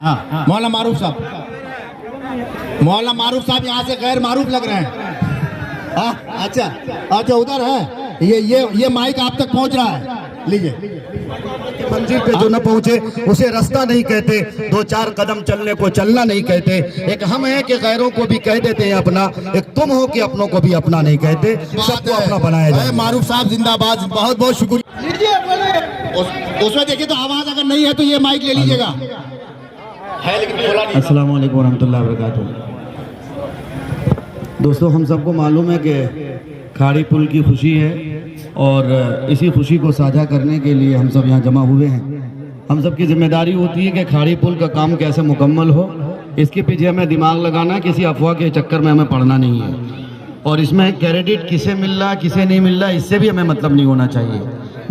हाँ, मौलाना मारूफ साहब यहाँ से गैर मारूफ लग रहे हैं। अच्छा अच्छा, उधर है। ये माइक आप तक पहुँच रहा है, लीजिए। मंजिल पे जो न पहुंचे उसे रास्ता नहीं कहते, दो चार कदम चलने को चलना नहीं कहते। एक हम हैं कि गैरों को भी कह देते हैं अपना, एक तुम हो कि अपनों को भी अपना नहीं कहते। सबको अपना बनाया जाए। मारूफ साहब जिंदाबाद, बहुत बहुत शुक्रिया। उसमें देखिए तो आवाज अगर नहीं है तो ये माइक ले लीजिएगा। है लेकिन बोला नहीं। अस्सलाम वालेकुम रहमतुल्लाहि व बरकातुहू। दोस्तों, हम सबको मालूम है कि खाड़ी पुल की खुशी है और इसी खुशी को साझा करने के लिए हम सब यहाँ जमा हुए हैं। हम सब की जिम्मेदारी होती है कि खाड़ी पुल का काम कैसे मुकम्मल हो, इसके पीछे हमें दिमाग लगाना, किसी अफवाह के चक्कर में हमें पड़ना नहीं है। और इसमें क्रेडिट किसे मिल रहा किसे नहीं मिल रहा इससे भी हमें मतलब नहीं होना चाहिए।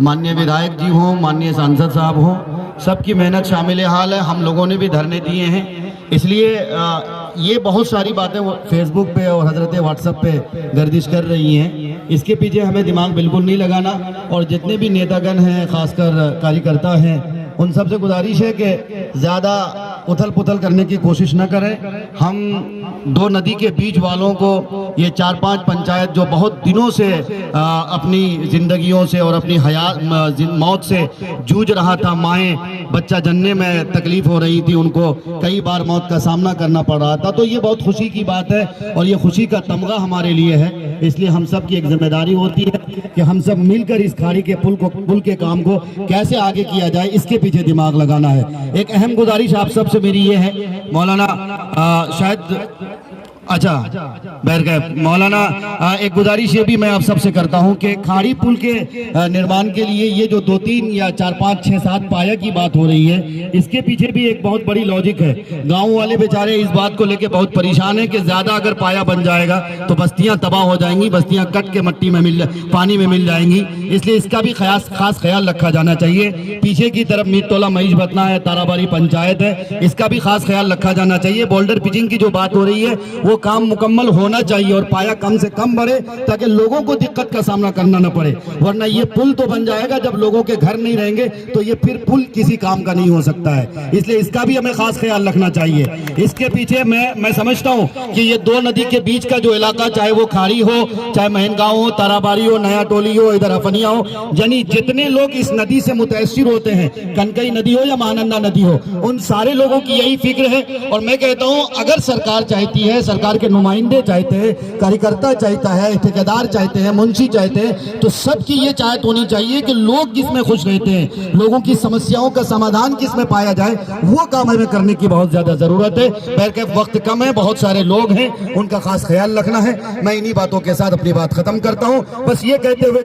माननीय विधायक जी हों, माननीय सांसद साहब हों, सबकी मेहनत शामिल हाल है। हम लोगों ने भी धरने दिए हैं, इसलिए ये बहुत सारी बातें फेसबुक पे और हजरत व्हाट्सएप पे गर्दिश कर रही हैं। इसके पीछे हमें दिमाग बिल्कुल नहीं लगाना। और जितने भी नेतागण हैं, खासकर कार्यकर्ता हैं, उन सब से गुजारिश है कि ज़्यादा उथल पुथल करने की कोशिश न करें। हम दो नदी के बीच वालों को, ये 4-5 पंचायत जो बहुत दिनों से अपनी ज़िंदगियों से और अपनी मौत से जूझ रहा था, माएँ बच्चा जनने में तकलीफ़ हो रही थी, उनको कई बार मौत का सामना करना पड़ रहा था। तो ये बहुत खुशी की बात है और ये खुशी का तमगा हमारे लिए है। इसलिए हम सब की एक जिम्मेदारी होती है कि हम सब मिलकर इस खाड़ी के पुल के काम को कैसे आगे किया जाए, इसके पीछे दिमाग लगाना है। एक अहम गुजारिश आप सब से मेरी ये है, मौलाना शायद अच्छा बैठ गए मौलाना, एक गुजारिश ये भी मैं आप सबसे करता हूं कि खाड़ी पुल के निर्माण के लिए ये जो 2-3 या 4-5, 6-7 पाया की बात हो रही है, इसके पीछे भी एक बहुत बड़ी लॉजिक है। गांव वाले बेचारे इस बात को लेकर बहुत परेशान है कि ज्यादा अगर पाया बन जाएगा तो बस्तियां तबाह हो जाएंगी, बस्तियां कट के मट्टी में पानी में मिल जाएंगी। इसलिए इसका भी खास ख्याल रखा जाना चाहिए। पीछे की तरफ मीरतोला मईश बतना है, ताराबारी पंचायत है, इसका भी खास ख्याल रखा जाना चाहिए। बोल्डर पिचिंग की जो बात हो रही है वो काम मुकम्मल होना चाहिए और पाया कम से कम बढ़े ताकि लोगों को दिक्कत का सामना करना न पड़े। वरना ये पुल तो बन जाएगा, जब लोगों के घर नहीं रहेंगे तो ये फिर पुल किसी काम का नहीं हो सकता है। इसलिए इसका भी हमें खास ख्याल रखना चाहिए। इसके पीछे मैं समझता हूँ कि ये दो नदी के बीच का जो इलाका, चाहे वो खाड़ी हो, चाहे महनगांव हो, ताराबारी हो, नया टोली हो, इधर अफनिया हो, यानी जितने लोग इस नदी से मुतासिर होते हैं, कनकई नदी हो या महानंदा नदी हो, उन सारे लोगों की यही फिक्र है। और मैं कहता हूँ अगर सरकार चाहती है, सरकार के नुमाइंदे चाहते हैं, कार्यकर्ता चाहता है, ठेकेदार चाहते हैं, मुंशी चाहते हैं, तो सबकी ये चाहत होनी चाहिए कि लोग किसमें खुश रहते हैं, लोगों की समस्याओं का समाधान किसमें पाया जाए, वो काम हमें करने की बहुत ज्यादा जरूरत है। बहरकैफ वक्त कम है, बहुत सारे लोग हैं, उनका खास ख्याल रखना है। मैं इन्हीं बातों के साथ अपनी बात खत्म करता हूं, बस ये कहते हुए